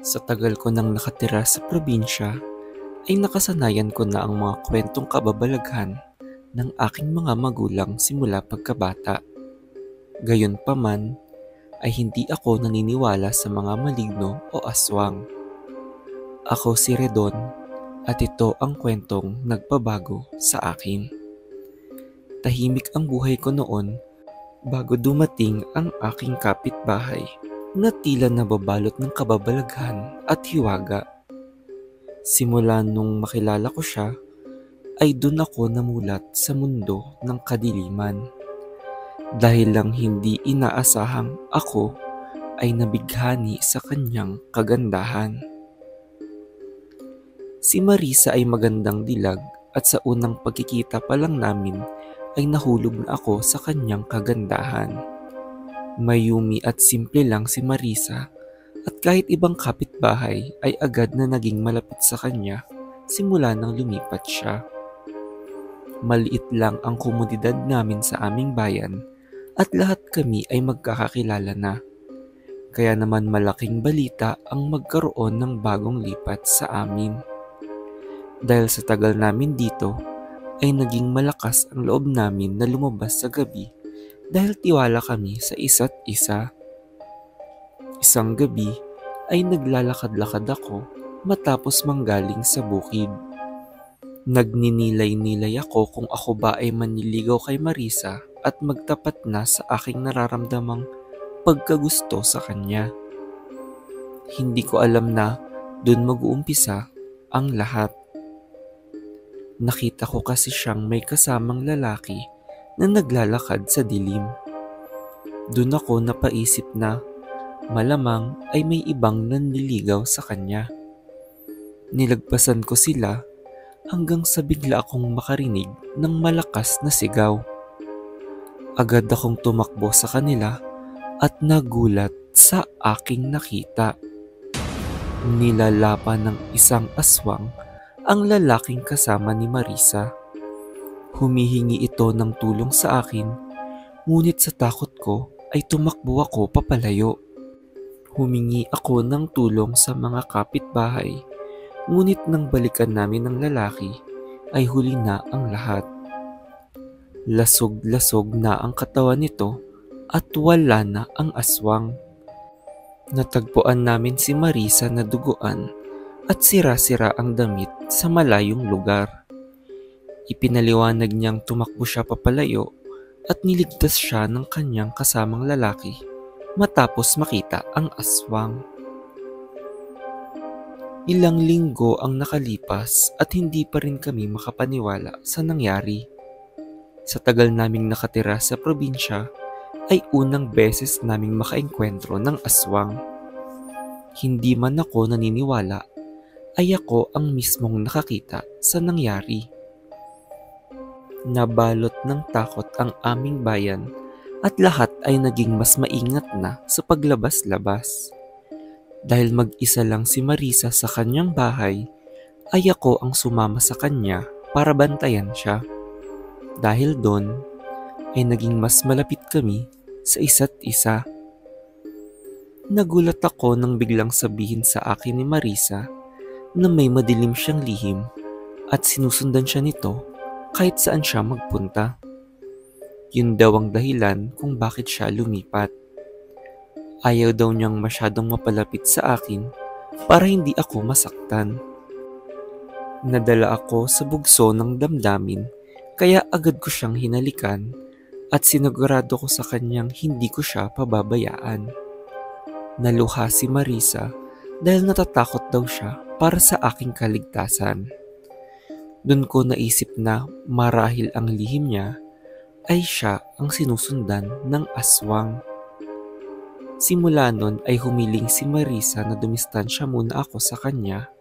Sa tagal ko nang nakatira sa probinsya, ay nakasanayan ko na ang mga kwentong kababalaghan ng aking mga magulang simula pagkabata. Gayunpaman ay hindi ako naniniwala sa mga maligno o aswang. Ako si Redon at ito ang kwentong nagpabago sa akin. Tahimik ang buhay ko noon bago dumating ang aking kapitbahay na tila nababalot ng kababalaghan at hiwaga. Simula nung makilala ko siya, ay dun ako namulat sa mundo ng kadiliman. Dahil lang hindi inaasahang ako ay nabighani sa kanyang kagandahan. Si Marisa ay magandang dilag at sa unang pagkikita pa lang namin ay nahulog na ako sa kanyang kagandahan. Mayumi at simple lang si Marisa at kahit ibang kapitbahay ay agad na naging malapit sa kanya simula nang lumipat siya. Maliit lang ang komunidad namin sa aming bayan at lahat kami ay magkakakilala na. Kaya naman malaking balita ang magkaroon ng bagong lipat sa amin. Dahil sa tagal namin dito, ay naging malakas ang loob namin na lumabas sa gabi dahil tiwala kami sa isa't isa. Isang gabi ay naglalakad-lakad ako matapos manggaling sa bukid. Nagninilay-nilay ako kung ako ba ay manliligaw kay Marisa at magtapat na sa aking nararamdamang pagkagusto sa kanya. Hindi ko alam na dun mag-uumpisa ang lahat. Nakita ko kasi siyang may kasamang lalaki na naglalakad sa dilim. Dun ako napaisip na malamang ay may ibang nanliligaw sa kanya. Nilagpasan ko sila hanggang sa bigla akong makarinig ng malakas na sigaw. Agad akong tumakbo sa kanila at nagulat sa aking nakita. Nilalapan ng isang aswang ang lalaking kasama ni Marisa. Humihingi ito ng tulong sa akin, ngunit sa takot ko ay tumakbo ako papalayo. Humingi ako ng tulong sa mga kapitbahay, ngunit nang balikan namin ng lalaki ay huli na ang lahat. Lasog-lasog na ang katawan nito at wala na ang aswang. Natagpuan namin si Marisa na duguan at sira-sira ang damit sa malayong lugar. Ipinaliwanag niyang tumakbo siya papalayo at niligtas siya ng kanyang kasamang lalaki matapos makita ang aswang. Ilang linggo ang nakalipas at hindi pa rin kami makapaniwala sa nangyari. Sa tagal naming nakatira sa probinsya, ay unang beses naming makaengkwentro ng aswang. Hindi man ako naniniwala, ay ako ang mismong nakakita sa nangyari. Nabalot ng takot ang aming bayan at lahat ay naging mas maingat na sa paglabas-labas. Dahil mag-isa lang si Marisa sa kanyang bahay, ay ako ang sumama sa kanya para bantayan siya. Dahil doon, ay naging mas malapit kami sa isa't isa. Nagulat ako nang biglang sabihin sa akin ni Marisa na may madilim siyang lihim at sinusundan siya nito kahit saan siya magpunta. Yun daw ang dahilan kung bakit siya lumipat. Ayaw daw niyang masyadong mapalapit sa akin para hindi ako masaktan. Nadala ako sa bugso ng damdamin kaya agad ko siyang hinalikan at sinigurado ko sa kanyang hindi ko siya pababayaan. Naluha si Marisa dahil natatakot daw siya para sa aking kaligtasan. Doon ko naisip na marahil ang lihim niya ay siya ang sinusundan ng aswang. Simula nun ay humiling si Marisa na dumistansya muna ako sa kanya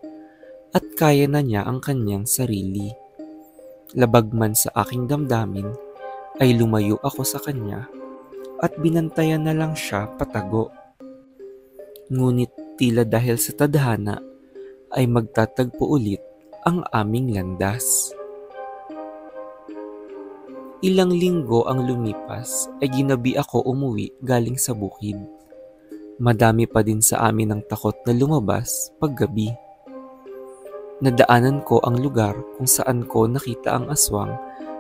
at kaya na niya ang kanyang sarili. Labag man sa aking damdamin ay lumayo ako sa kanya at binantayan na lang siya patago. Ngunit tila dahil sa tadhana ay magtatagpo ulit ang aming landas. Ilang linggo ang lumipas ay ginabi ako umuwi galing sa bukid. Madami pa din sa amin ang takot na lumabas paggabi. Nadaanan ko ang lugar kung saan ko nakita ang aswang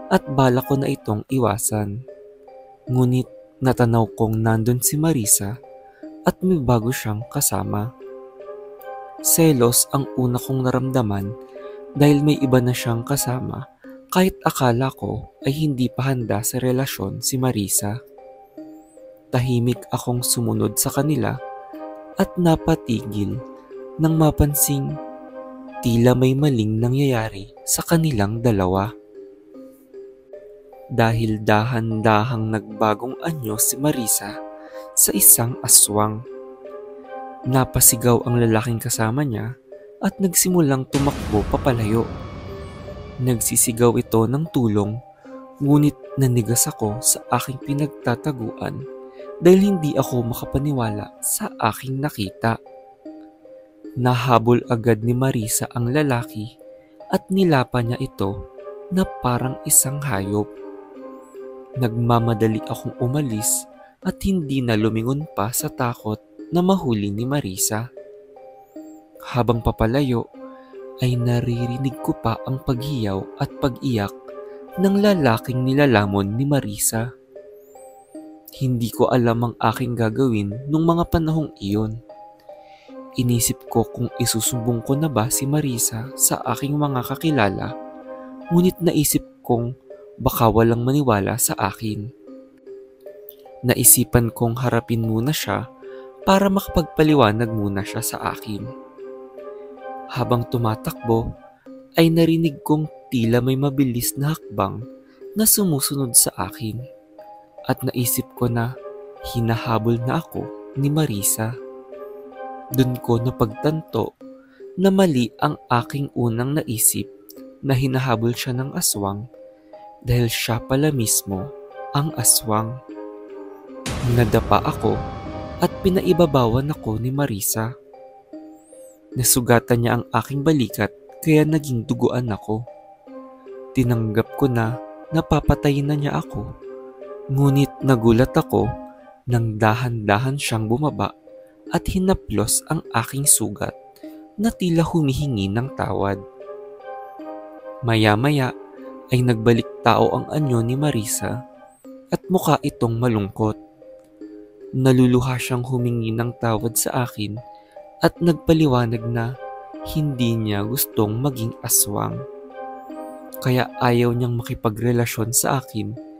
at bala ko na itong iwasan. Ngunit natanaw kong nandun si Marisa at may bago siyang kasama. Selos ang una kong naramdaman dahil may iba na siyang kasama kahit akala ko ay hindi pa handa sa relasyon si Marisa. Tahimik akong sumunod sa kanila at napatigil nang mapansing tila may maling nangyayari sa kanilang dalawa. Dahil dahan-dahang nagbagong anyo si Marisa sa isang aswang. Napasigaw ang lalaking kasama niya at nagsimulang tumakbo papalayo. Nagsisigaw ito ng tulong, ngunit nanigas ako sa aking pinagtataguan dahil hindi ako makapaniwala sa aking nakita. Nahabol agad ni Marisa ang lalaki at nilapa niya ito na parang isang hayop. Nagmamadali akong umalis at hindi na lumingon pa sa takot na mahuli ni Marisa. Habang papalayo ay naririnig ko pa ang paghiyaw at pag-iyak ng lalaking nilalamon ni Marisa. Hindi ko alam ang aking gagawin nung mga panahong iyon. Inisip ko kung isusumbong ko na ba si Marisa sa aking mga kakilala, ngunit naisip kong baka walang maniwala sa akin. Naisipan kong harapin muna siya para makapagpaliwanag muna siya sa akin. Habang tumatakbo, ay narinig kong tila may mabilis na hakbang na sumusunod sa akin. At naisip ko na hinahabol na ako ni Marisa. Doon ko napagtanto na mali ang aking unang naisip na hinahabol siya ng aswang dahil siya pala mismo ang aswang. Nadapa ako at pinaibabawan ako ni Marisa. Nasugatan niya ang aking balikat kaya naging duguan ako. Tinanggap ko na napapatayin na niya ako. Ngunit nagulat ako nang dahan-dahan siyang bumaba at hinaplos ang aking sugat na tila humihingi ng tawad. Maya-maya ay nagbalik tao ang anyo ni Marisa at mukha itong malungkot. Naluluha siyang humingi ng tawad sa akin at nagpaliwanag na hindi niya gustong maging aswang. Kaya ayaw niyang makipagrelasyon sa akin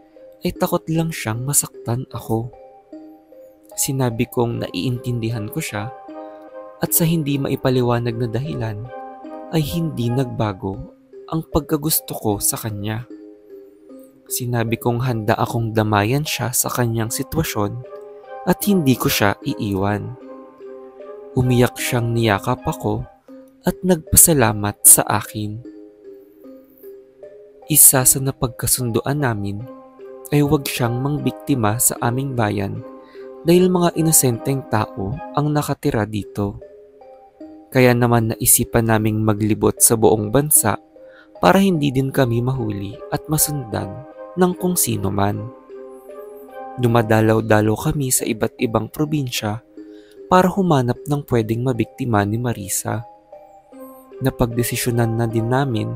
ay takot lang siyang masaktan ako. Sinabi kong naiintindihan ko siya at sa hindi maipaliwanag na dahilan ay hindi nagbago ang pagkagusto ko sa kanya. Sinabi kong handa akong damayan siya sa kanyang sitwasyon at hindi ko siya iiwan. Umiyak siyang niyakap ako at nagpasalamat sa akin. Isa sa napagkasunduan namin ay huwag siyang mangbiktima sa aming bayan dahil mga inosenteng tao ang nakatira dito. Kaya naman naisipan naming maglibot sa buong bansa para hindi din kami mahuli at masundan ng kung sino man. Dumadalaw-dalaw kami sa iba't ibang probinsya para humanap ng pwedeng mabiktima ni Marisa. Napagdesisyonan na din namin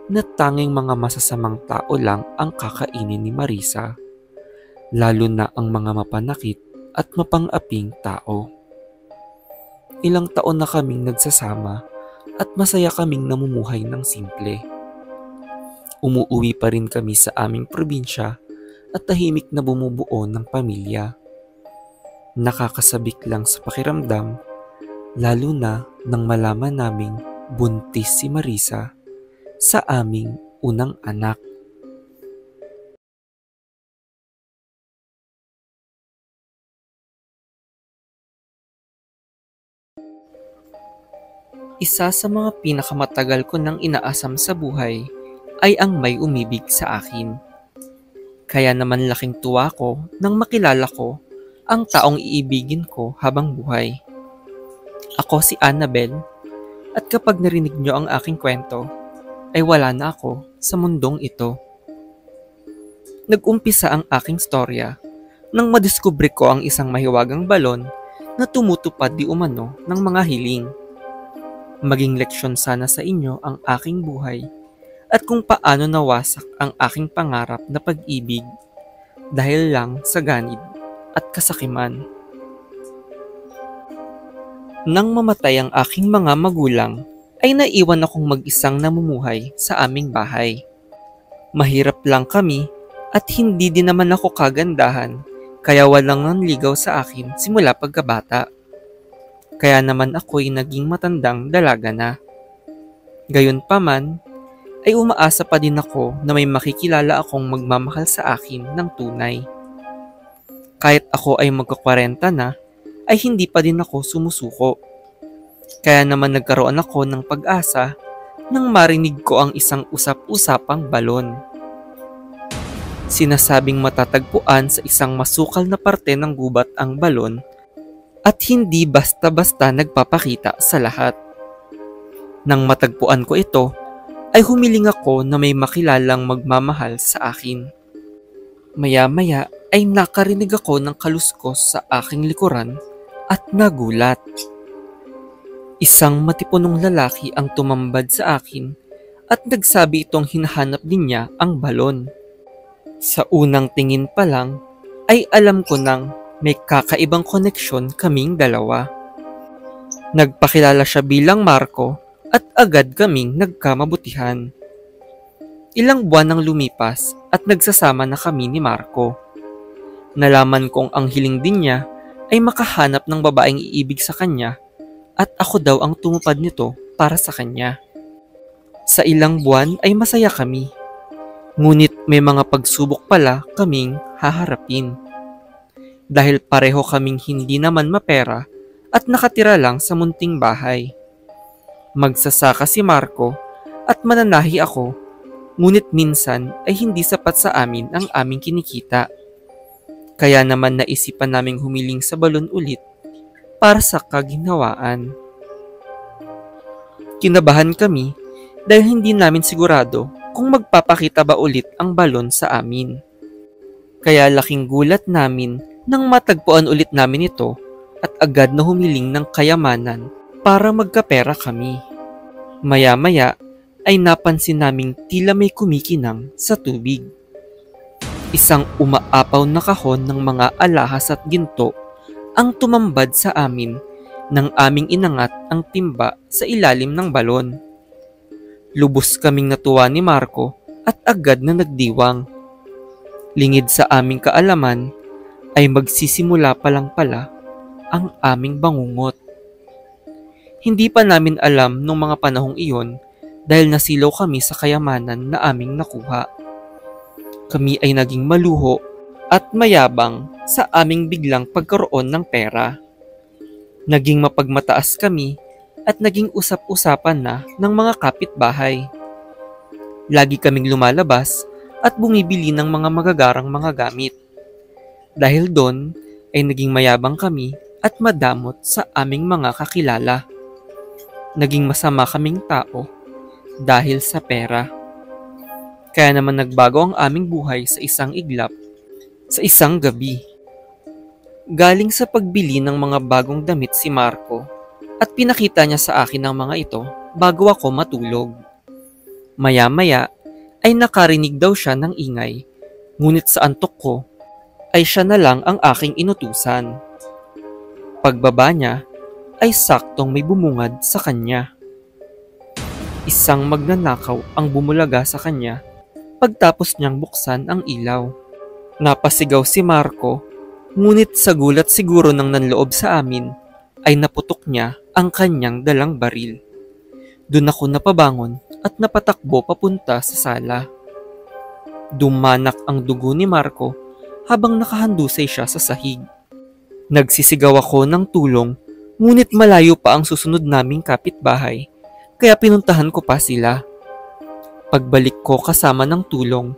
na tanging mga masasamang tao lang ang kakainin ni Marisa, lalo na ang mga mapanakit at mapang-aping tao. Ilang taon na kaming nagsasama at masaya kaming namumuhay ng simple. Umuuwi pa rin kami sa aming probinsya at tahimik na bumubuo ng pamilya. Nakakasabik lang sa pakiramdam, lalo na nang malaman naming buntis si Marisa sa aming unang anak. Isa sa mga pinakamatagal ko nang inaasam sa buhay ay ang may umibig sa akin. Kaya naman laking tuwa ko nang makilala ko ang taong iibigin ko habang buhay. Ako si Annabel at kapag narinig niyo ang aking kwento, ay wala na ako sa mundong ito. Nag-umpisa ang aking storya nang madiskubre ko ang isang mahiwagang balon na tumutupad di umano ng mga hiling. Maging leksyon sana sa inyo ang aking buhay at kung paano nawasak ang aking pangarap na pag-ibig dahil lang sa ganid at kasakiman. Nang mamatay ang aking mga magulang, ay naiwan akong mag-isang namumuhay sa aming bahay. Mahirap lang kami at hindi din naman ako kagandahan, kaya walang nanligaw sa akin simula pagkabata. Kaya naman ako'y naging matandang dalaga na. Gayunpaman, ay umaasa pa din ako na may makikilala akong magmamahal sa akin ng tunay. Kahit ako ay magka-40 na, ay hindi pa din ako sumusuko. Kaya naman nagkaroon ako ng pag-asa nang marinig ko ang isang usap-usapang balon. Sinasabing matatagpuan sa isang masukal na parte ng gubat ang balon at hindi basta-basta nagpapakita sa lahat. Nang matagpuan ko ito, ay humiling ako na may makilalang magmamahal sa akin. Maya-maya ay nakarinig ako ng kaluskos sa aking likuran at nagulat. Isang matipunong lalaki ang tumambad sa akin at nagsabi itong hinahanap din niya ang balon. Sa unang tingin pa lang ay alam ko nang may kakaibang koneksyon kaming dalawa. Nagpakilala siya bilang Marco at agad kaming nagkamabutihan. Ilang buwan nang lumipas at nagsasama na kami ni Marco. Nalaman kong ang hiling din niya ay makahanap ng babaeng iibig sa kanya at ako daw ang tumupad nito para sa kanya. Sa ilang buwan ay masaya kami. Ngunit may mga pagsubok pala kaming haharapin. Dahil pareho kaming hindi naman mapera at nakatira lang sa munting bahay. Magsasaka si Marco at mananahi ako, ngunit minsan ay hindi sapat sa amin ang aming kinikita. Kaya naman naisipan naming humiling sa balon ulit para sa kaginhawaan. Kinabahan kami dahil hindi namin sigurado kung magpapakita ba ulit ang balon sa amin. Kaya laking gulat namin nang matagpuan ulit namin ito at agad na humiling ng kayamanan para magkapera kami. Maya-maya ay napansin naming tila may kumikinang sa tubig. Isang umaapaw na kahon ng mga alahas at ginto ang tumambad sa amin nang aming inangat ang timba sa ilalim ng balon. Lubos kaming natuwa ni Marco at agad na nagdiwang. Lingid sa aming kaalaman ay magsisimula pa lang pala ang aming bangungot. Hindi pa namin alam nung mga panahong iyon dahil nasilaw kami sa kayamanan na aming nakuha. Kami ay naging maluho at mayabang sa aming biglang pagkaroon ng pera. Naging mapagmataas kami at naging usap-usapan na ng mga kapitbahay. Lagi kaming lumalabas at bumibili ng mga magagarang mga gamit. Dahil doon ay naging mayabang kami at madamot sa aming mga kakilala. Naging masama kaming tao dahil sa pera. Kaya naman nagbago ang aming buhay sa isang iglap, sa isang gabi. Galing sa pagbili ng mga bagong damit si Marco at pinakita niya sa akin ang mga ito bago ako matulog. Maya-maya ay nakarinig daw siya ng ingay, ngunit sa antok ko ay siya na lang ang aking inutusan. Pagbaba niya ay saktong may bumungad sa kanya. Isang magnanakaw ang bumulaga sa kanya pagtapos niyang buksan ang ilaw. Napasigaw si Marco, ngunit sa gulat siguro ng nanloob sa amin ay naputok niya ang kanyang dalang baril. Doon ako napabangon at napatakbo papunta sa sala. Dumanak ang dugo ni Marco habang nakahandusay siya sa sahig. Nagsisigaw ako ng tulong, ngunit malayo pa ang susunod naming kapitbahay, kaya pinuntahan ko pa sila. Pagbalik ko kasama ng tulong,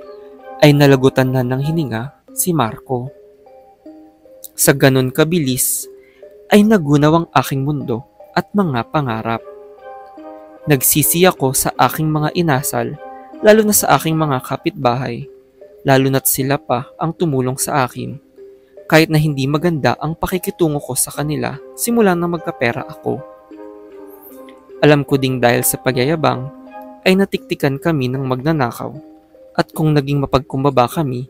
ay nalagutan na ng hininga si Marco. Sa ganun kabilis, ay nagunaw ang aking mundo at mga pangarap. Nagsisi ako sa aking mga inasal, lalo na sa aking mga kapitbahay, lalo na't sila pa ang tumulong sa akin. kahit na hindi maganda ang pakikitungo ko sa kanila simula na magkapera ako. Alam ko ding dahil sa pagyayabang ay natiktikan kami ng magnanakaw at kung naging mapagkumbaba kami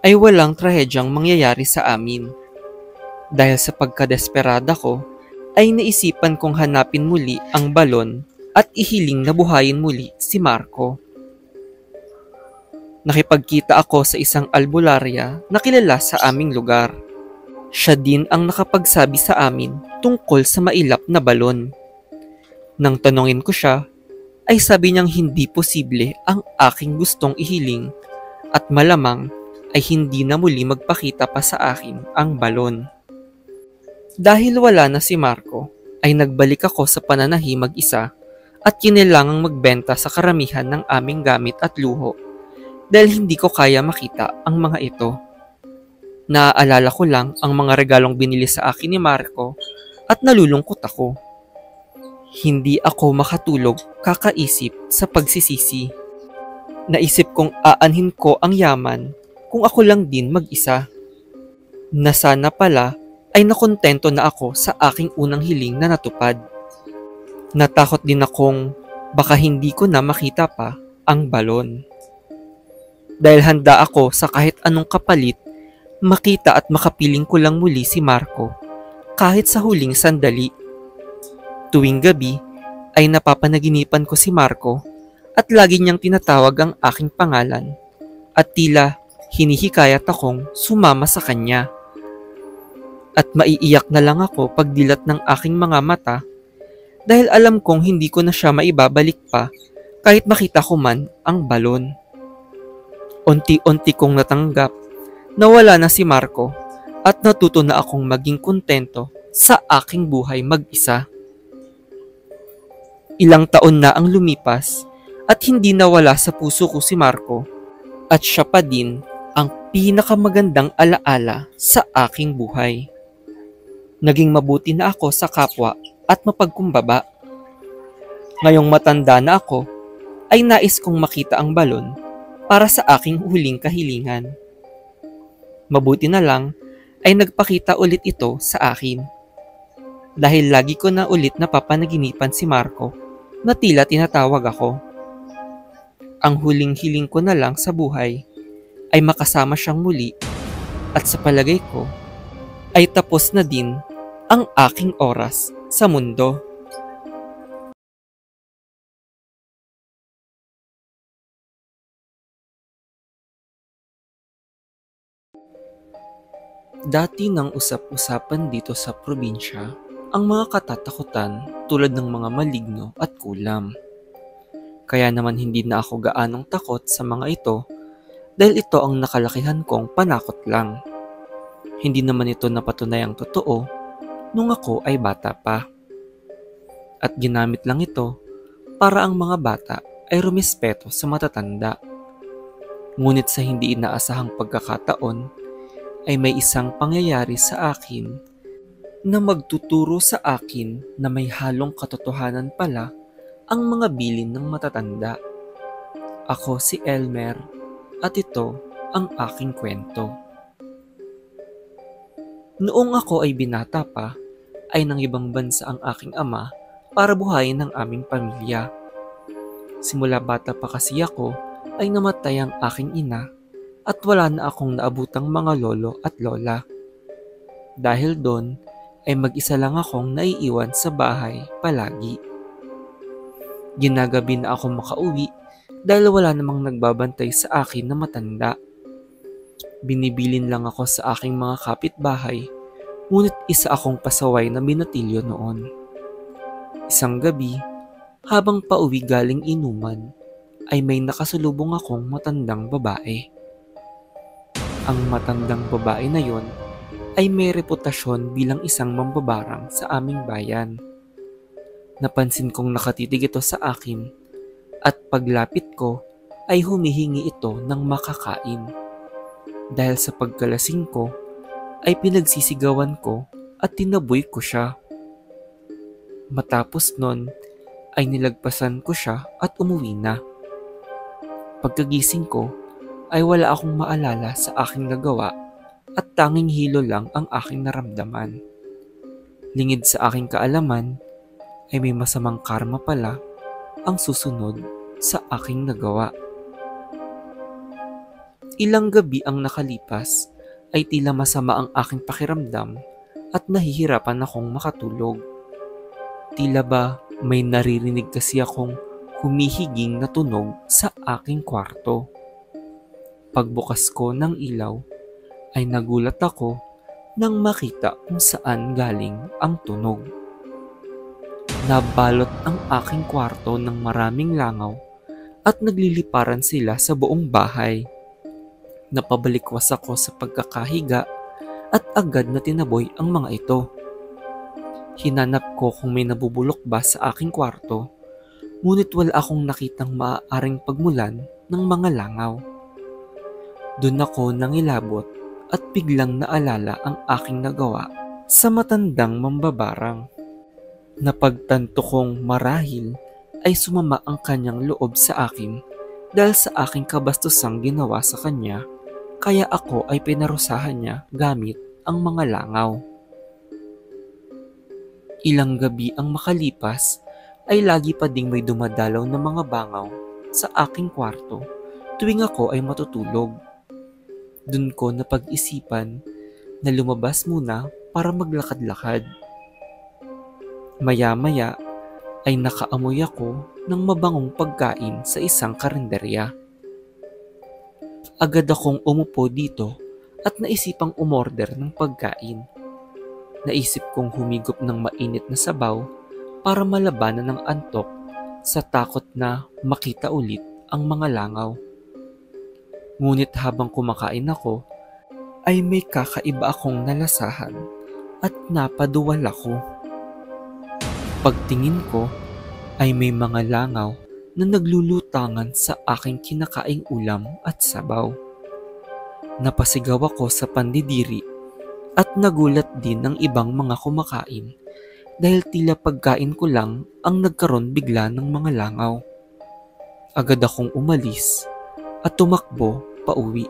ay walang trahedyang mangyayari sa amin. Dahil sa pagkadesperada ko ay naisipan kong hanapin muli ang balon at ihiling na buhayin muli si Marco. Nakipagkita ako sa isang albularya na kilala sa aming lugar. Siya din ang nakapagsabi sa amin tungkol sa mailap na balon. Nang tanungin ko siya, ay sabi niyang hindi posible ang aking gustong ihiling at malamang ay hindi na muli magpakita pa sa akin ang balon. Dahil wala na si Marco, ay nagbalik ako sa pananahi mag-isa at kinailangang magbenta sa karamihan ng aming gamit at luho dahil hindi ko kaya makita ang mga ito. Naaalala ko lang ang mga regalong binili sa akin ni Marco at nalulungkot ako. Hindi ako makatulog kakaisip sa pagsisisi. Naisip kong aanhin ko ang yaman kung ako lang din mag-isa. Na sana pala ay nakontento na ako sa aking unang hiling na natupad. Natakot din akong baka hindi ko na makita pa ang balon. Dahil handa ako sa kahit anong kapalit, makita at makapiling ko lang muli si Marco kahit sa huling sandali. Tuwing gabi ay napapanaginipan ko si Marco at lagi niyang tinatawag ang aking pangalan at tila hinihikayat akong sumama sa kanya. At maiiyak na lang ako pagdilat ng aking mga mata dahil alam kong hindi ko na siya maibabalik pa kahit makita ko man ang balon. Unti-unti kong natanggap na wala na si Marco at natuto na akong maging kontento sa aking buhay mag-isa. Ilang taon na ang lumipas at hindi nawala sa puso ko si Marco at siya pa din ang pinakamagandang alaala sa aking buhay. Naging mabuti na ako sa kapwa at mapagkumbaba. Ngayong matanda na ako, ay nais kong makita ang balon para sa aking huling kahilingan. Mabuti na lang ay nagpakita ulit ito sa akin. Dahil lagi ko na ulit napapanaginipan si Marco na tila tinatawag ako. Ang huling hiling ko na lang sa buhay ay makasama siyang muli at sa palagay ko ay tapos na din ang aking oras sa mundo. Dati nang usap-usapan dito sa probinsya ang mga katatakutan tulad ng mga maligno at kulam. Kaya naman hindi na ako gaanong takot sa mga ito dahil ito ang nakalakihan kong panakot lang. Hindi naman ito napatunayang totoo nung ako ay bata pa. At ginamit lang ito para ang mga bata ay rumispeto sa matatanda. Ngunit sa hindi inaasahang pagkakataon, ay may isang pangyayari sa akin na magtuturo sa akin na may halong katotohanan pala ang mga bilin ng matatanda. Ako si Elmer at ito ang aking kwento. Noong ako ay binata pa, ay nang ibang bansa ang aking ama para buhayin ang aming pamilya. Simula bata pa kasi ako ay namatay ang aking ina at wala na akong naabutang mga lolo at lola. Dahil doon ay mag-isa lang akong naiiwan sa bahay palagi. Ginagabi na ako makauwi dahil wala namang nagbabantay sa akin na matanda. Binibilin lang ako sa aking mga kapitbahay, ngunit isa akong pasaway na binatilyo noon. Isang gabi, habang pauwi galing inuman, ay may nakasalubong akong matandang babae. Ang matandang babae na yon ay may reputasyon bilang isang mambabarang sa aming bayan. Napansin kong nakatitig ito sa akin at paglapit ko ay humihingi ito ng makakain. Dahil sa pagkalasing ko ay pinagsisigawan ko at tinaboy ko siya. Matapos nun ay nilagpasan ko siya at umuwi na. Pagkagising ko ay wala akong maalala sa aking nagawa at tanging hilo lang ang aking naramdaman. Lingid sa aking kaalaman ay may masamang karma pala ang susunod sa aking nagawa. Ilang gabi ang nakalipas ay tila masama ang aking pakiramdam at nahihirapan akong makatulog. Tila ba may naririnig kasi akong humihiging na tunog sa aking kwarto. Pagbukas ko ng ilaw ay nagulat ako nang makita kung saan galing ang tunog. Nabalot ang aking kwarto ng maraming langaw at nagliliparan sila sa buong bahay. Napabalikwas ako sa pagkakahiga at agad na tinaboy ang mga ito. Hinanap ko kung may nabubulok ba sa aking kwarto, ngunit wala akong nakitang maaaring pagmulan ng mga langaw. Doon ako nangilabot at biglang naalala ang aking nagawa sa matandang mambabarang. Napagtanto kong marahil ay sumama ang kanyang loob sa akin dahil sa aking kabastusang ginawa sa kanya, kaya ako ay pinarusahan niya gamit ang mga langaw. Ilang gabi ang makalipas ay lagi pa ding may dumadalaw na mga bangaw sa aking kwarto tuwing ako ay matutulog. Doon ko napag-isipan na lumabas muna para maglakad-lakad. Maya-maya ay nakaamoy ako ng mabangong pagkain sa isang karinderya. Agad akong umupo dito at naisipang umorder ng pagkain. Naisip kong humigop ng mainit na sabaw para malabanan ng antok sa takot na makita ulit ang mga langaw. Ngunit habang kumakain ako, ay may kakaiba akong nalasahan at napaduwal ako. Pagtingin ko, ay may mga langaw na naglulutangan sa aking kinakaing ulam at sabaw. Napasigaw ako sa pandidiri at nagulat din ng ibang mga kumakain dahil tila pagkain ko lang ang nagkaroon bigla ng mga langaw. Agad akong umalis at tumakbo pauwi.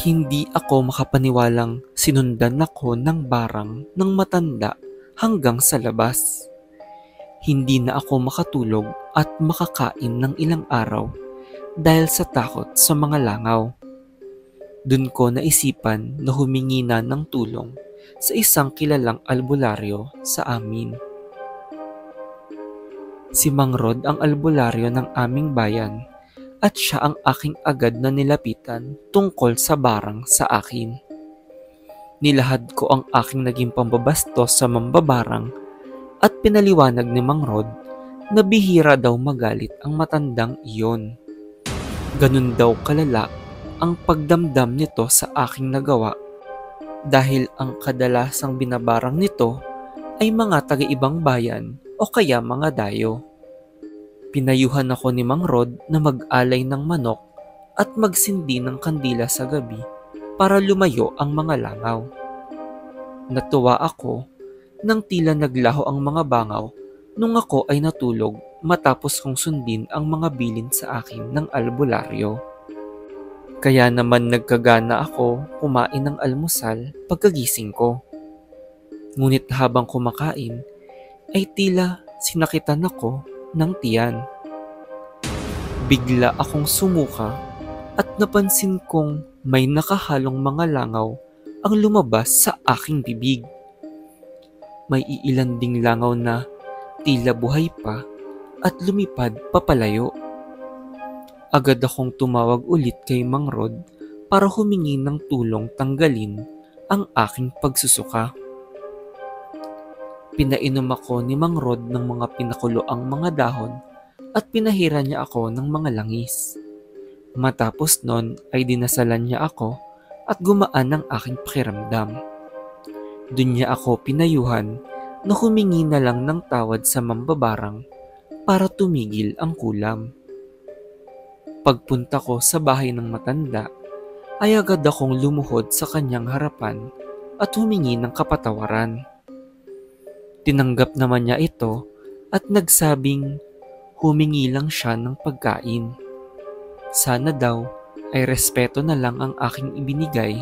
Hindi ako makapaniwalang sinundan ako ng barang ng matanda hanggang sa labas. Hindi na ako makatulog at makakain ng ilang araw dahil sa takot sa mga langaw. Doon ko naisipan na humingi na ng tulong sa isang kilalang albularyo sa amin. Si Mang Rod ang albularyo ng aming bayan at siya ang aking agad na nilapitan tungkol sa barang sa akin. Nilahad ko ang aking naging pambabastos sa mambabarang at pinaliwanag ni Mang Rod na bihira daw magalit ang matandang iyon. Ganun daw kalala ang pagdamdam nito sa aking nagawa dahil ang kadalasang binabarang nito ay mga taga-ibang bayan o kaya mga dayo. Pinayuhan ako ni Mang Rod na mag-alay ng manok at magsindi ng kandila sa gabi para lumayo ang mga langaw. Natuwa ako nang tila naglaho ang mga bangaw nung ako ay natulog matapos kong sundin ang mga bilin sa akin ng albularyo. Kaya naman nagkagana ako kumain ng almusal pagkagising ko. Ngunit habang kumakain ay tila sinakitan ako ng tiyan. Bigla akong sumuka at napansin kong may nakahalong mga langaw ang lumabas sa aking bibig. May iilan ding langaw na tila buhay pa at lumipad papalayo. Agad akong tumawag ulit kay Mang Rod para humingi ng tulong tanggalin ang aking pagsusuka. Pinainom ako ni Mang Rod ng mga pinakuloang mga dahon at pinahira niya ako ng mga langis. Matapos nun ay dinasalan niya ako at gumaan ang aking pakiramdam. Doon niya ako pinayuhan na humingi na lang ng tawad sa mambabarang para tumigil ang kulam. Pagpunta ko sa bahay ng matanda ay agad akong lumuhod sa kanyang harapan at humingi ng kapatawaran. Tinanggap naman niya ito at nagsabing humingi lang siya ng pagkain. Sana daw ay respeto na lang ang aking ibinigay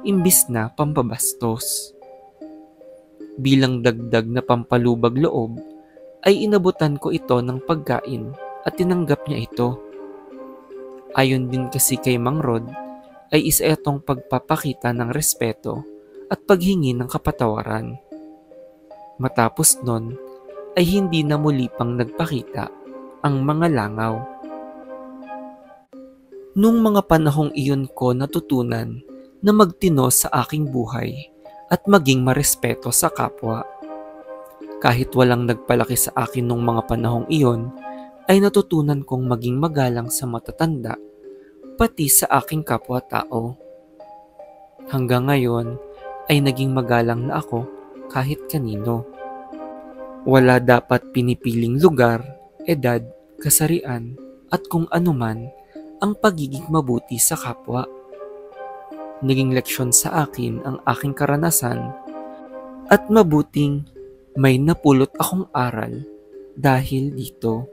imbis na pambabastos. Bilang dagdag na pampalubag loob, ay inabutan ko ito ng pagkain at tinanggap niya ito. Ayon din kasi kay Mang Rod, ay isa itong pagpapakita ng respeto at paghingi ng kapatawaran. Matapos nun, ay hindi na muli pang nagpakita ang mga langaw. Nung mga panahong iyon ko natutunan na magtino sa aking buhay at maging marespeto sa kapwa. Kahit walang nagpalaki sa akin nung mga panahong iyon, ay natutunan kong maging magalang sa matatanda, pati sa aking kapwa-tao. Hanggang ngayon, ay naging magalang na ako kahit kanino. Wala dapat pinipiling lugar, edad, kasarian, at kung anuman ang pagiging mabuti sa kapwa. Naging leksyon sa akin ang aking karanasan at mabuting may napulot akong aral dahil dito.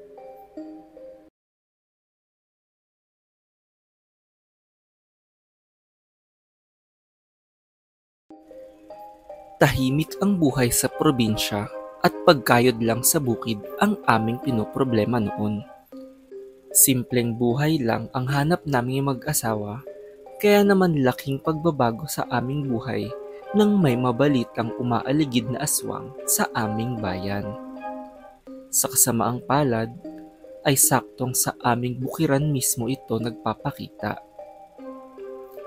Tahimik ang buhay sa probinsya at pagkayod lang sa bukid ang aming pinoproblema noon. Simpleng buhay lang ang hanap naming mag-asawa, kaya naman laking pagbabago sa aming buhay nang may mabalitang umaaligid na aswang sa aming bayan. Sa kasamaang palad, ay saktong sa aming bukiran mismo ito nagpapakita.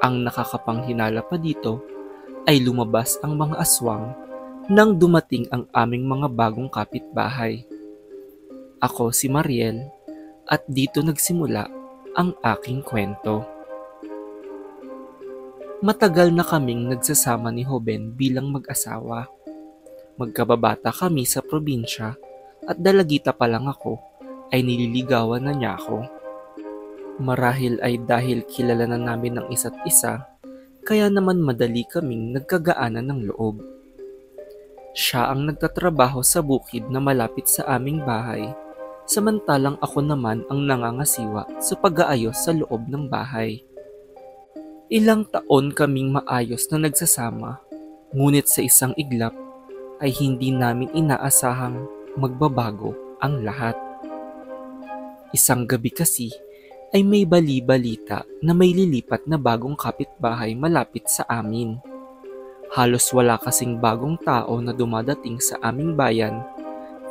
Ang nakakapanghinala pa dito ay lumabas ang mga aswang nang dumating ang aming mga bagong kapitbahay. Ako si Mariel at dito nagsimula ang aking kwento. Matagal na kaming nagsasama ni Hoben bilang mag-asawa. Magkababata kami sa probinsya at dalagita pa lang ako ay nililigawan na niya ako. Marahil ay dahil kilala na namin ang isa't isa, kaya naman madali kaming nagkagaanan ng loob. Siya ang nagtatrabaho sa bukid na malapit sa aming bahay, samantalang ako naman ang nangangasiwa sa pag-aayos sa loob ng bahay. Ilang taon kaming maayos na nagsasama, ngunit sa isang iglap ay hindi namin inaasahang magbabago ang lahat. Isang gabi kasi ay may bali-balita na may lilipat na bagong kapitbahay malapit sa amin. Halos wala kasing bagong tao na dumadating sa aming bayan,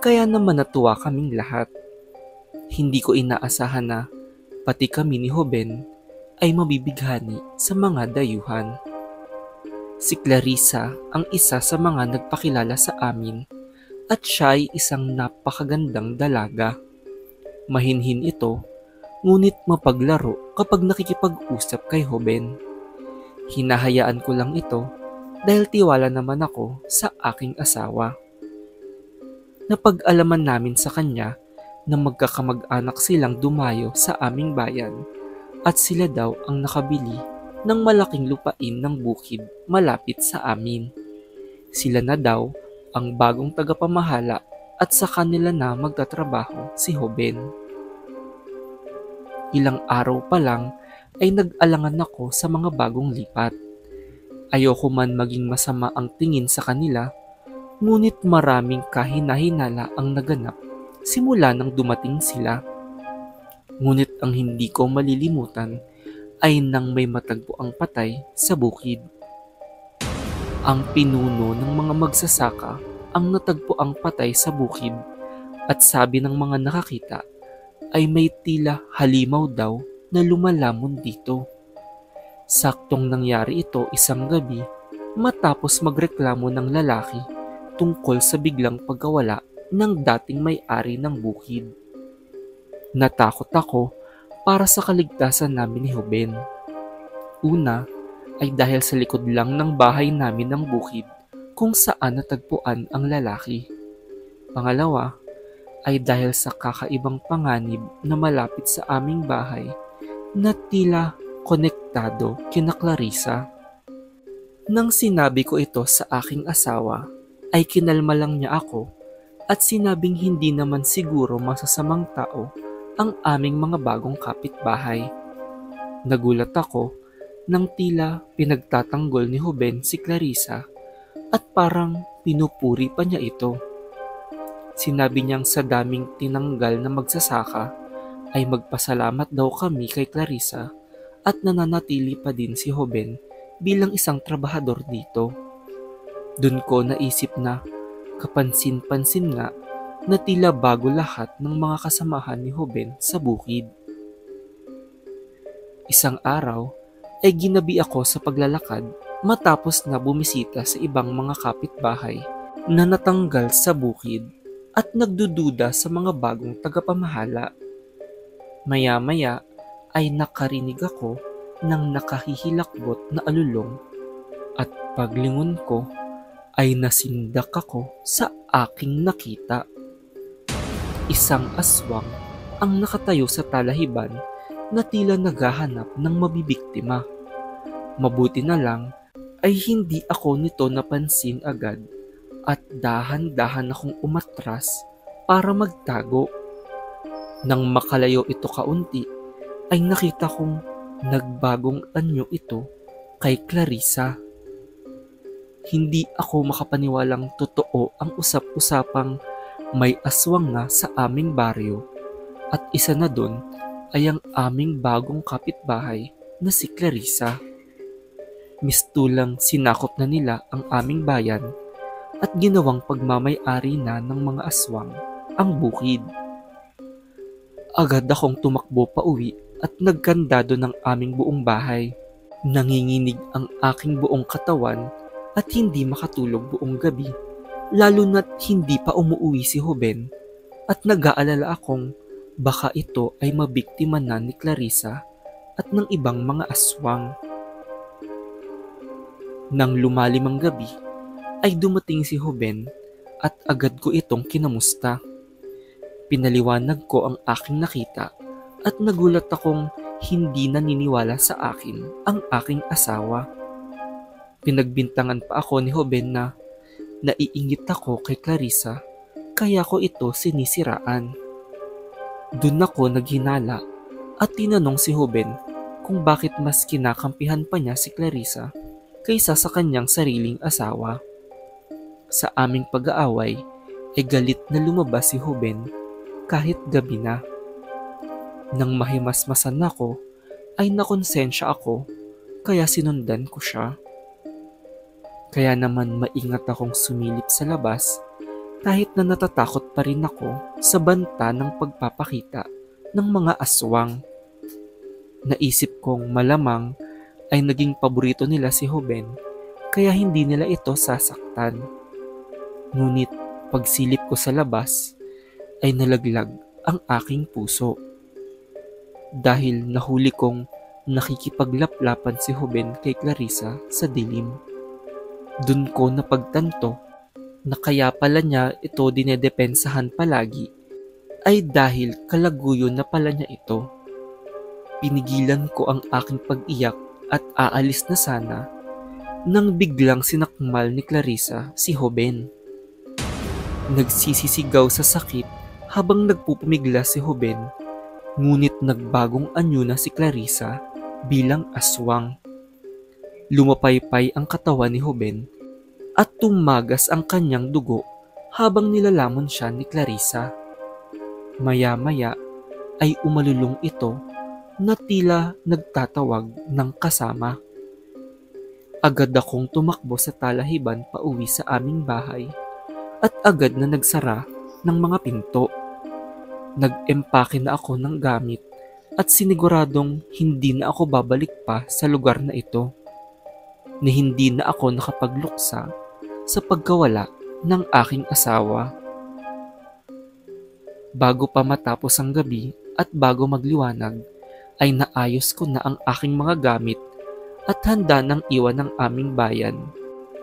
kaya naman natuwa kaming lahat. Hindi ko inaasahan na pati kami ni Hoben ay mabibighani sa mga dayuhan. Si Clarissa ang isa sa mga nagpakilala sa amin at siya ay isang napakagandang dalaga. Mahinhin ito, ngunit mapaglaro kapag nakikipag-usap kay Hoben. Hinahayaan ko lang ito dahil tiwala naman ako sa aking asawa. Napag-alaman namin sa kanya na magkakamag-anak silang dumayo sa aming bayan at sila daw ang nakabili ng malaking lupain ng bukid malapit sa amin. Sila na daw ang bagong tagapamahala at sa kanila na magtatrabaho si Hoben. Ilang araw pa lang ay nag-alangan ako sa mga bagong lipat. Ayoko man maging masama ang tingin sa kanila, ngunit maraming kahina-hinala ang naganap simula nang dumating sila. Ngunit ang hindi ko malilimutan ay nang may matagpo ang patay sa bukid. Ang pinuno ng mga magsasaka ang natagpo ang patay sa bukid at sabi ng mga nakakita ay may tila halimaw daw na lumalamon dito. Saktong nangyari ito isang gabi matapos magreklamo ng lalaki tungkol sa biglang pagkawala ng dating may-ari ng bukid. Natakot ako para sa kaligtasan namin ni Hoben. Una ay dahil sa likod lang ng bahay namin ng bukid kung saan natagpuan ang lalaki. Pangalawa ay dahil sa kakaibang panganib na malapit sa aming bahay na tila konektado kina Clarissa. Nang sinabi ko ito sa aking asawa ay kinalma lang niya ako at sinabing hindi naman siguro masasamang tao ang aming mga bagong kapitbahay. Nagulat ako nang tila pinagtatanggol ni Ruben si Clarissa at parang pinupuri pa niya ito. Sinabi niyang sa daming tinanggal na magsasaka ay magpasalamat daw kami kay Clarissa at nananatili pa din si Ruben bilang isang trabahador dito. Dun ko naisip na kapansin-pansin nga na tila bago lahat ng mga kasamahan ni Ruben sa bukid. Isang araw ay ginabi ako sa paglalakad matapos na bumisita sa ibang mga kapitbahay na natanggal sa bukid at nagdududa sa mga bagong tagapamahala. Maya-maya ay nakarinig ako ng nakahihilakbot na alulong at paglingon ko ay nasindak ako sa aking nakita. Isang aswang ang nakatayo sa talahiban na tila naghahanap ng mabibiktima. Mabuti na lang ay hindi ako nito napansin agad at dahan-dahan akong umatras para magtago. Nang makalayo ito kaunti ay nakita kong nagbagong anyo ito kay Clarissa. Hindi ako makapaniwalang totoo ang usap-usapang may aswang nga sa aming baryo at isa na dun ay ang aming bagong kapitbahay na si Clarissa. Mistulang sinakop na nila ang aming bayan at ginawang pagmamay-ari na ng mga aswang ang bukid. Agad akong tumakbo pa uwi at nagkandado ng aming buong bahay. Nanginginig ang aking buong katawan at hindi makatulog buong gabi, lalo na't hindi pa umuwi si Ruben at nag-aalala akong baka ito ay mabiktima na ni Clarissa at ng ibang mga aswang. Nang lumalim ang gabi, ay dumating si Ruben at agad ko itong kinamusta. Pinaliwanag ko ang aking nakita at nagulat akong hindi naniniwala sa akin ang aking asawa. Pinagbintangan pa ako ni Ruben na naiingit ako kay Clarissa kaya ko ito sinisiraan. Doon ako naghinala at tinanong si Ruben kung bakit mas kinakampihan pa niya si Clarissa kaysa sa kanyang sariling asawa. Sa aming pag-aaway ay galit na lumabas si Ruben kahit gabi na. Nang mahimasmasan ako ay nakonsensya ako kaya sinundan ko siya. Kaya naman maingat akong sumilip sa labas kahit na natatakot pa rin ako sa banta ng pagpapakita ng mga aswang. Naisip kong malamang ay naging paborito nila si Ruben kaya hindi nila ito sasaktan. Ngunit pagsilip ko sa labas ay nalaglag ang aking puso. Dahil nahuli kong nakikipaglaplapan si Ruben kay Clarissa sa dilim. Dun ko napagtanto na kaya pala niya ito dinedepensahan palagi ay dahil kalaguyo na pala niya ito. Pinigilan ko ang aking pag-iyak at aalis na sana nang biglang sinakmal ni Clarissa si Ruben. Nagsisisigaw sa sakit habang nagpupumigla si Ruben, ngunit nagbagong anyo na si Clarissa bilang aswang. Lumapaypay ang katawan ni Ruben at tumagas ang kanyang dugo habang nilalamon siya ni Clarissa. Maya-maya ay umalulong ito na tila nagtatawag ng kasama. Agad akong tumakbo sa talahiban pauwi sa aming bahay at agad na nagsara ng mga pinto. Nag-empake na ako ng gamit at siniguradong hindi na ako babalik pa sa lugar na ito. Na hindi na ako nakapagluksa sa pagkawala ng aking asawa. Bago pa matapos ang gabi at bago magliwanag, ay naayos ko na ang aking mga gamit at handa ng iwan ng aming bayan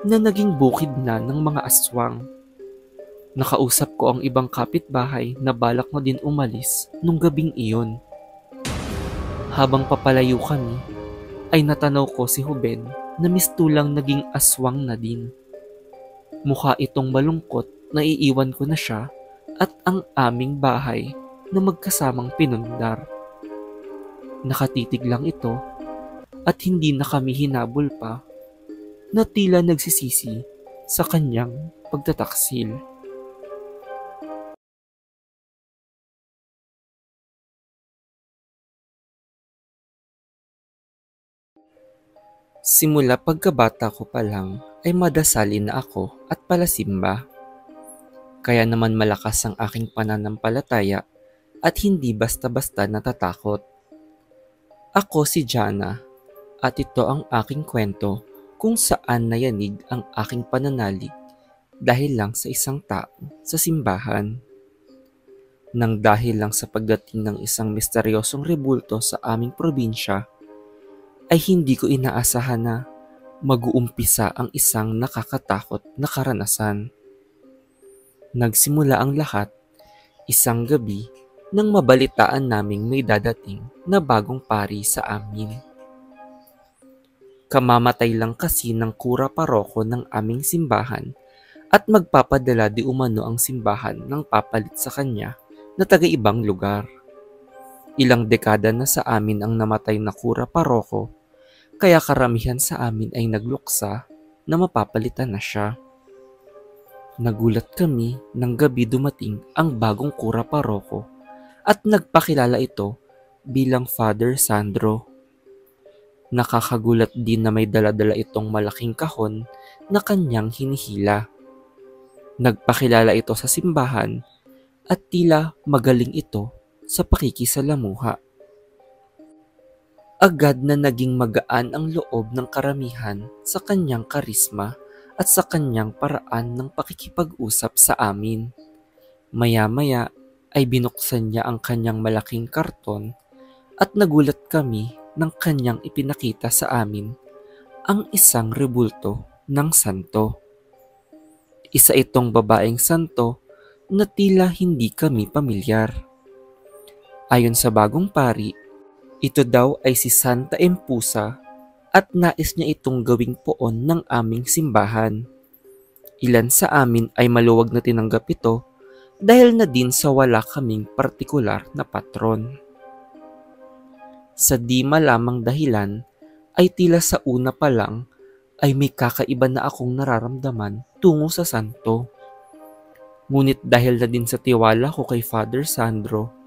na naging bukid na ng mga aswang. Nakausap ko ang ibang kapitbahay na balak na din umalis nung gabing iyon. Habang papalayo kami, ay natanaw ko si Ruben na mistulang naging aswang na din. Mukha itong malungkot na iiwan ko na siya at ang aming bahay na magkasamang pinundar. Nakatitig lang ito at hindi na kami hinabol pa na tila nagsisisi sa kanyang pagtataksil. Simula pagkabata ko pa lang ay madasalin na ako at palasimba. Kaya naman malakas ang aking pananampalataya at hindi basta-basta natatakot. Ako si Jana at ito ang aking kwento kung saan nayanig ang aking pananalig dahil lang sa isang tao sa simbahan. Nang dahil lang sa pagdating ng isang misteryosong rebulto sa aming probinsya, ay hindi ko inaasahan na mag-uumpisa ang isang nakakatakot na karanasan. Nagsimula ang lahat isang gabi nang mabalitaan naming may dadating na bagong pari sa amin. Kamamatay lang kasi ng kura paroko ng aming simbahan at magpapadala di umano ang simbahan ng papalit sa kanya na taga-ibang lugar. Ilang dekada na sa amin ang namatay na kura paroko, kaya karamihan sa amin ay nagluksa na mapapalitan na siya. Nagulat kami nang gabi dumating ang bagong kura paroko at nagpakilala ito bilang Father Sandro. Nakakagulat din na may dala-dala itong malaking kahon na kanyang hinihila. Nagpakilala ito sa simbahan at tila magaling ito sa pakikisalamuha. Agad na naging magaan ang loob ng karamihan sa kanyang karisma at sa kanyang paraan ng pakikipag-usap sa amin. Maya-maya ay binuksan niya ang kanyang malaking karton at nagulat kami nang kanyang ipinakita sa amin ang isang rebulto ng santo. Isa itong babaeng santo na tila hindi kami pamilyar. Ayon sa bagong pari, ito daw ay si Santa Empusa at nais niya itong gawing poon ng aming simbahan. Ilan sa amin ay maluwag na tinanggap ito dahil na din sa wala kaming partikular na patron. Sa di malamang dahilan ay tila sa una pa lang ay may kakaiba na akong nararamdaman tungo sa santo. Ngunit dahil na din sa tiwala ko kay Father Sandro,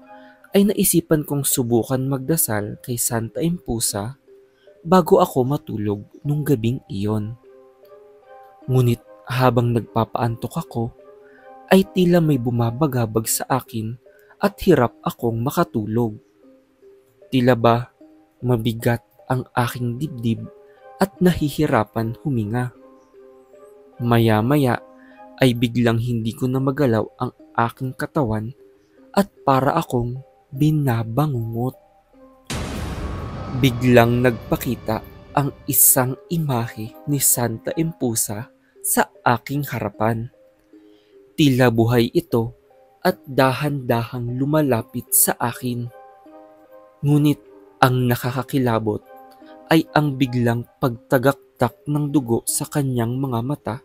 ay naisipan kong subukan magdasal kay Santa Empusa bago ako matulog nung gabing iyon. Ngunit habang nagpapaantok ako, ay tila may bumabagabag sa akin at hirap akong makatulog. Tila ba mabigat ang aking dibdib at nahihirapan huminga. Maya-maya ay biglang hindi ko na magalaw ang aking katawan at para akong binabangungot. Biglang nagpakita ang isang imahe ni Santa Empusa sa aking harapan. Tila buhay ito at dahan-dahang lumalapit sa akin. Ngunit ang nakakakilabot ay ang biglang pagtagaktak ng dugo sa kanyang mga mata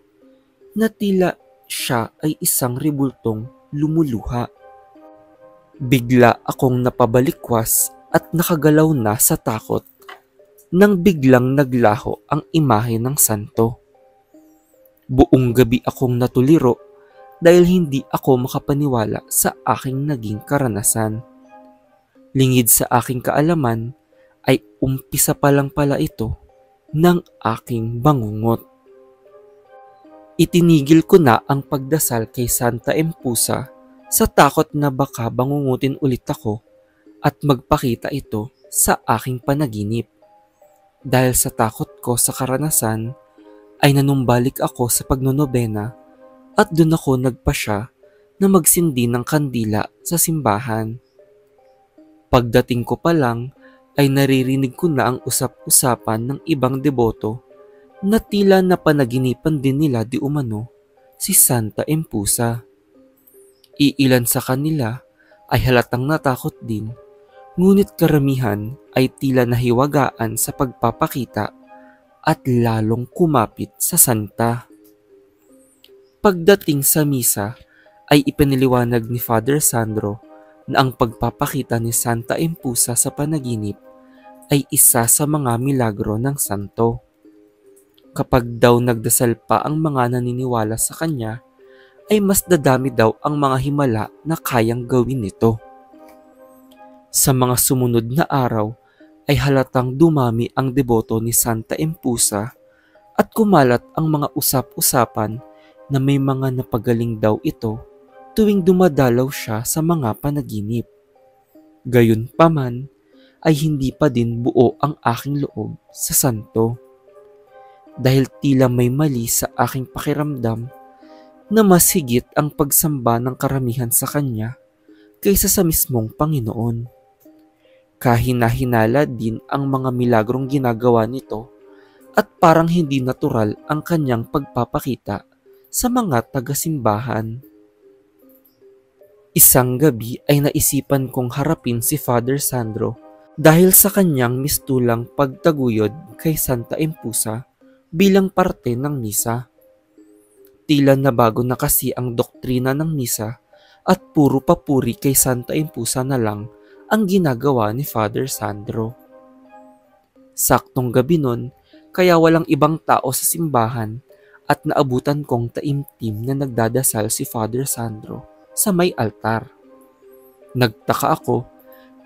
na tila siya ay isang rebultong lumuluha. Bigla akong napabalikwas at nakagalaw na sa takot nang biglang naglaho ang imahe ng santo. Buong gabi akong natuliro dahil hindi ako makapaniwala sa aking naging karanasan. Lingid sa aking kaalaman ay umpisa pa lang pala ito ng aking bangungot. Itinigil ko na ang pagdasal kay Santa Empusa sa takot na baka bangungutin ulit ako at magpakita ito sa aking panaginip. Dahil sa takot ko sa karanasan, ay nanumbalik ako sa pagnonobena at doon ako nagpasya na magsindi ng kandila sa simbahan. Pagdating ko pa lang ay naririnig ko na ang usap-usapan ng ibang deboto na tila napanaginipan din nila di umano si Santa Empusa. Iilan sa kanila ay halatang natakot din, ngunit karamihan ay tila nahiwagaan sa pagpapakita at lalong kumapit sa santa. Pagdating sa misa ay ipiniliwanag ni Father Sandro na ang pagpapakita ni Santa Empusa sa panaginip ay isa sa mga milagro ng santo. Kapag daw nagdasal pa ang mga naniniwala sa kanya, ay mas dadami daw ang mga himala na kayang gawin nito. Sa mga sumunod na araw ay halatang dumami ang deboto ni Santa Empusa at kumalat ang mga usap-usapan na may mga napagaling daw ito tuwing dumadalaw siya sa mga panaginip. Gayunpaman ay hindi pa din buo ang aking loob sa santo. Dahil tila may mali sa aking pakiramdam na mas higit ang pagsamba ng karamihan sa kanya kaysa sa mismong Panginoon. Kahina-hinala din ang mga milagrong ginagawa nito at parang hindi natural ang kanyang pagpapakita sa mga taga-simbahan. Isang gabi ay naisipan kong harapin si Father Sandro dahil sa kanyang mistulang pagtaguyod kay Santa Empusa bilang parte ng misa. Tila nabago na kasi ang doktrina ng misa at puro papuri kay Santa Empusa na lang ang ginagawa ni Father Sandro. Saktong gabi nun, kaya walang ibang tao sa simbahan at naabutan kong taimtim na nagdadasal si Father Sandro sa may altar. Nagtaka ako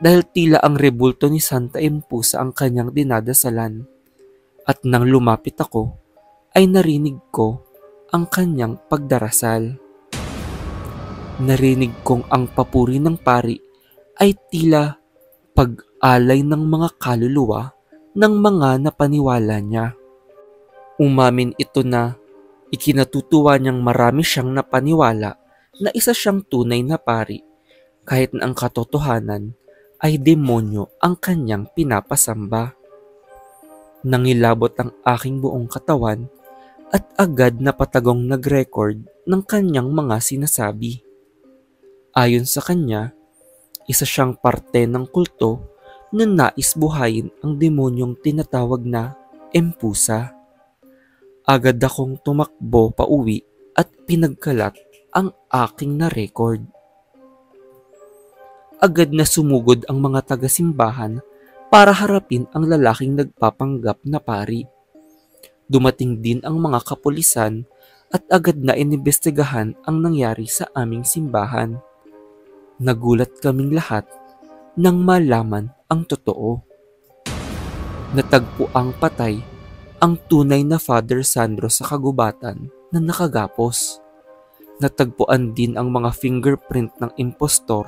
dahil tila ang rebulto ni Santa Empusa ang kanyang dinadasalan. At nang lumapit ako, ay narinig ko ang kanyang pagdarasal. Narinig kong ang papuri ng pari ay tila pag-alay ng mga kaluluwa ng mga napaniwala niya. Umamin ito na ikinatutuwa niyang marami siyang napaniwala na isa siyang tunay na pari kahit na ang katotohanan ay demonyo ang kanyang pinapasamba. Nangilabot ang aking buong katawan at agad na patagong nag-record ng kanyang mga sinasabi. Ayon sa kanya, isa siyang parte ng kulto na nais buhayin ang demonyong tinatawag na Empusa. Agad akong tumakbo pa uwi at pinagkalat ang aking na-record. Agad na sumugod ang mga taga-simbahan para harapin ang lalaking nagpapanggap na pari. Dumating din ang mga kapulisan at agad na inimbestigahan ang nangyari sa aming simbahan. Nagulat kaming lahat nang malaman ang totoo. Natagpuang patay ang tunay na Father Sandro sa kagubatan na nakagapos. Natagpuan din ang mga fingerprint ng impostor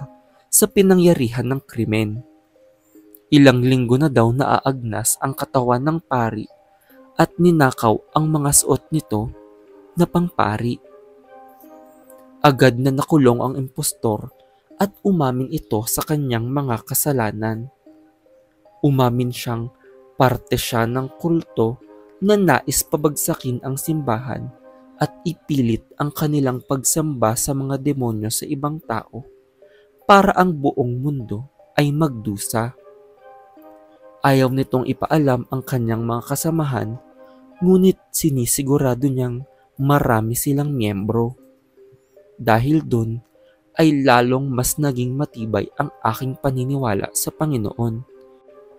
sa pinangyarihan ng krimen. Ilang linggo na daw naaagnas ang katawan ng pari at ninakaw ang mga suot nito na pangpari. Agad na nakulong ang impostor at umamin ito sa kanyang mga kasalanan. Umamin siyang parte siya ng kulto na nais pabagsakin ang simbahan at ipilit ang kanilang pagsamba sa mga demonyo sa ibang tao para ang buong mundo ay magdusa. Ayaw nitong ipaalam ang kanyang mga kasamahan, ngunit sinisigurado niyang marami silang miyembro. Dahil dun ay lalong mas naging matibay ang aking paniniwala sa Panginoon.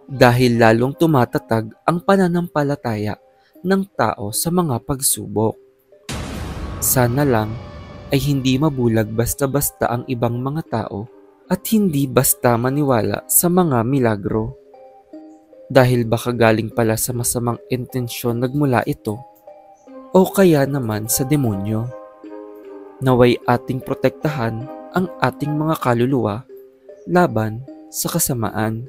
Dahil lalong tumatatag ang pananampalataya ng tao sa mga pagsubok. Sana lang ay hindi mabulag basta-basta ang ibang mga tao at hindi basta maniwala sa mga milagro. Dahil baka galing pala sa masamang intensyon nagmula ito o kaya naman sa demonyo. Naway ating protektahan ang ating mga kaluluwa laban sa kasamaan.